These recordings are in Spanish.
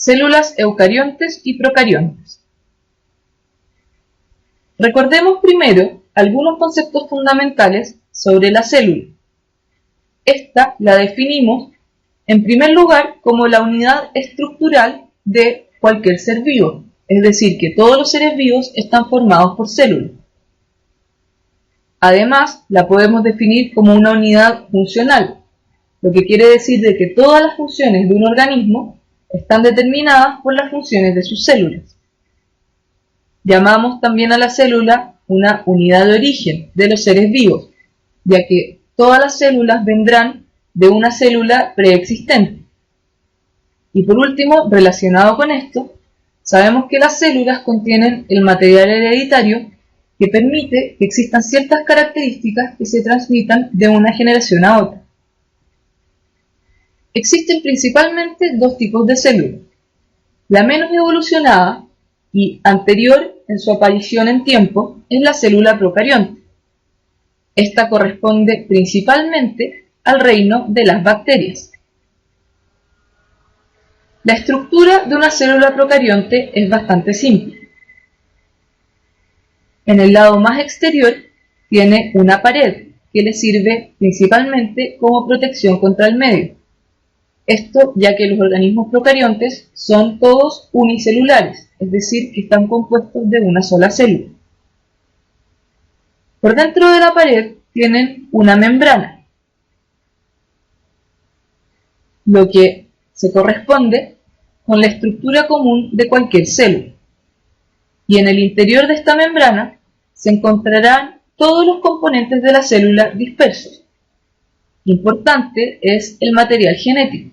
Células eucariontes y procariontes. Recordemos primero algunos conceptos fundamentales sobre la célula. Esta la definimos en primer lugar como la unidad estructural de cualquier ser vivo, es decir, que todos los seres vivos están formados por células. Además, la podemos definir como una unidad funcional, lo que quiere decir de que todas las funciones de un organismo están determinadas por las funciones de sus células. Llamamos también a la célula una unidad de origen de los seres vivos, ya que todas las células vendrán de una célula preexistente. Y por último, relacionado con esto, sabemos que las células contienen el material hereditario que permite que existan ciertas características que se transmitan de una generación a otra. Existen principalmente dos tipos de células. La menos evolucionada y anterior en su aparición en tiempo es la célula procarionte. Esta corresponde principalmente al reino de las bacterias. La estructura de una célula procarionte es bastante simple. En el lado más exterior tiene una pared que le sirve principalmente como protección contra el medio. Esto ya que los organismos procariontes son todos unicelulares, es decir, que están compuestos de una sola célula. Por dentro de la pared tienen una membrana, lo que se corresponde con la estructura común de cualquier célula. Y en el interior de esta membrana se encontrarán todos los componentes de la célula dispersos. Importante es el material genético,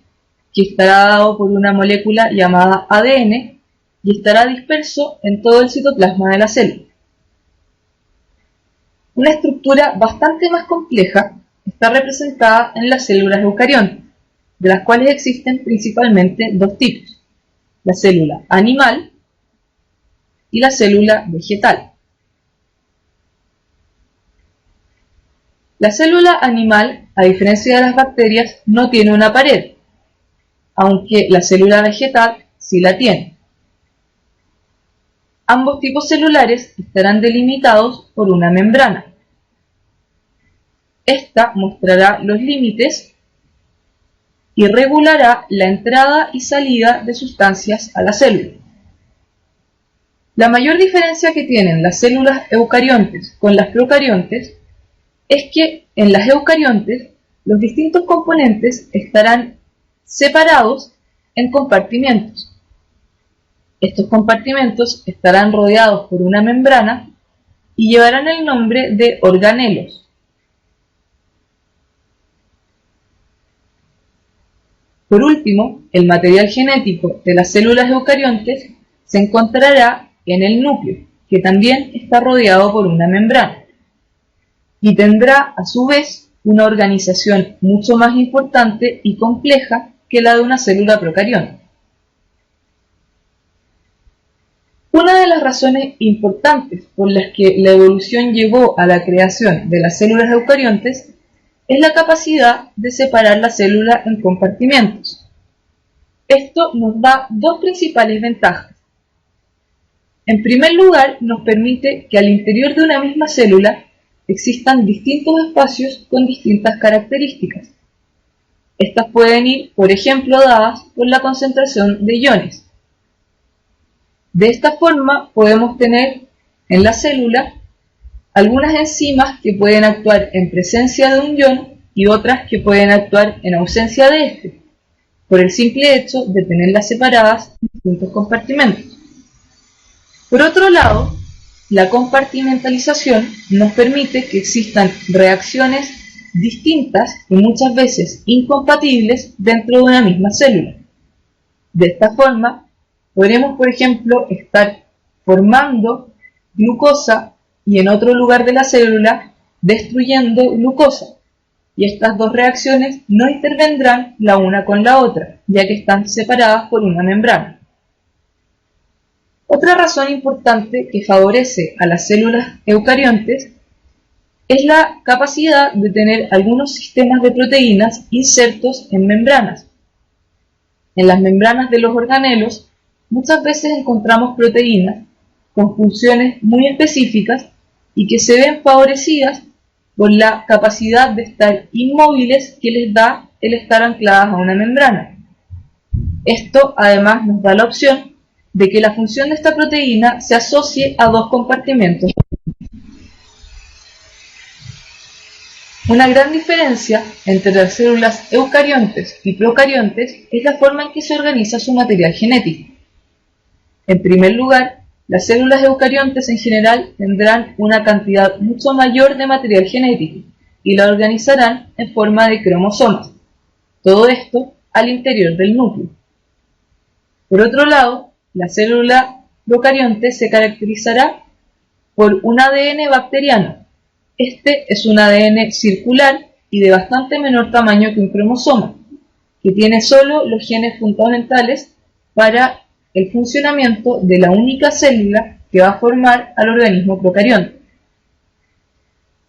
que estará dado por una molécula llamada ADN y estará disperso en todo el citoplasma de la célula. Una estructura bastante más compleja está representada en las células eucariontes, de las cuales existen principalmente dos tipos: la célula animal y la célula vegetal. La célula animal, a diferencia de las bacterias, no tiene una pared, aunque la célula vegetal sí la tiene. Ambos tipos celulares estarán delimitados por una membrana. Esta mostrará los límites y regulará la entrada y salida de sustancias a la célula. La mayor diferencia que tienen las células eucariontes con las procariontes es que en las eucariontes los distintos componentes estarán separados en compartimentos. Estos compartimentos estarán rodeados por una membrana y llevarán el nombre de organelos. Por último, el material genético de las células eucariontes se encontrará en el núcleo, que también está rodeado por una membrana, y tendrá a su vez una organización mucho más importante y compleja que la de una célula procarionte. Una de las razones importantes por las que la evolución llevó a la creación de las células eucariontes es la capacidad de separar la célula en compartimentos. Esto nos da dos principales ventajas. En primer lugar, nos permite que al interior de una misma célula existan distintos espacios con distintas características. Estas pueden ir, por ejemplo, dadas por la concentración de iones. De esta forma podemos tener en la célula algunas enzimas que pueden actuar en presencia de un ion y otras que pueden actuar en ausencia de este, por el simple hecho de tenerlas separadas en distintos compartimentos. Por otro lado, la compartimentalización nos permite que existan reacciones distintas y muchas veces incompatibles dentro de una misma célula. De esta forma, podremos, por ejemplo, estar formando glucosa y en otro lugar de la célula destruyendo glucosa, y estas dos reacciones no intervendrán la una con la otra, ya que están separadas por una membrana. Otra razón importante que favorece a las células eucariontes es la capacidad de tener algunos sistemas de proteínas insertos en membranas. En las membranas de los organelos muchas veces encontramos proteínas con funciones muy específicas y que se ven favorecidas por la capacidad de estar inmóviles que les da el estar ancladas a una membrana. Esto además nos da la opción de que la función de esta proteína se asocie a dos compartimentos. Una gran diferencia entre las células eucariontes y procariontes es la forma en que se organiza su material genético. En primer lugar, las células eucariontes en general tendrán una cantidad mucho mayor de material genético y la organizarán en forma de cromosomas. Todo esto al interior del núcleo. Por otro lado, la célula procarionte se caracterizará por un ADN bacteriano. Este es un ADN circular y de bastante menor tamaño que un cromosoma, que tiene solo los genes fundamentales para el funcionamiento de la única célula que va a formar al organismo procarionte.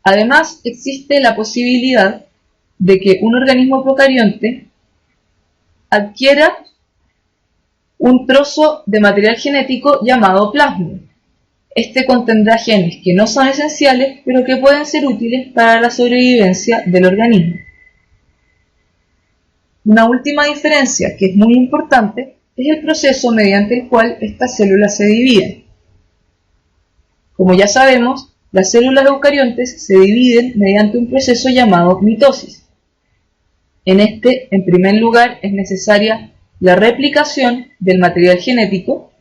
Además, existe la posibilidad de que un organismo procarionte adquiera un trozo de material genético llamado plasmid. Este contendrá genes que no son esenciales, pero que pueden ser útiles para la sobrevivencia del organismo. Una última diferencia que es muy importante es el proceso mediante el cual estas células se dividen. Como ya sabemos, las células eucariontes se dividen mediante un proceso llamado mitosis. En este, en primer lugar, es necesaria la replicación del material genético.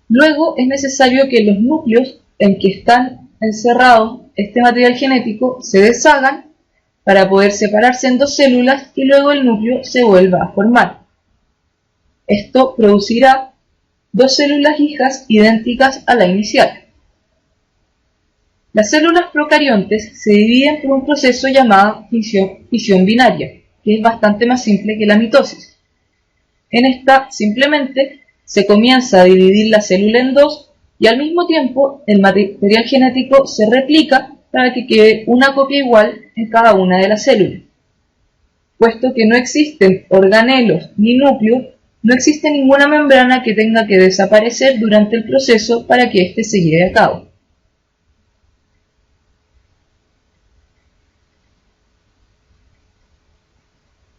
Luego es necesario que los núcleos en que están encerrados este material genético se deshagan para poder separarse en dos células y luego el núcleo se vuelva a formar. Esto producirá dos células hijas idénticas a la inicial. Las células procariontes se dividen por un proceso llamado fisión binaria, que es bastante más simple que la mitosis. En esta, simplemente, se comienza a dividir la célula en dos y al mismo tiempo el material genético se replica para que quede una copia igual en cada una de las células. Puesto que no existen organelos ni núcleos, no existe ninguna membrana que tenga que desaparecer durante el proceso para que éste se lleve a cabo.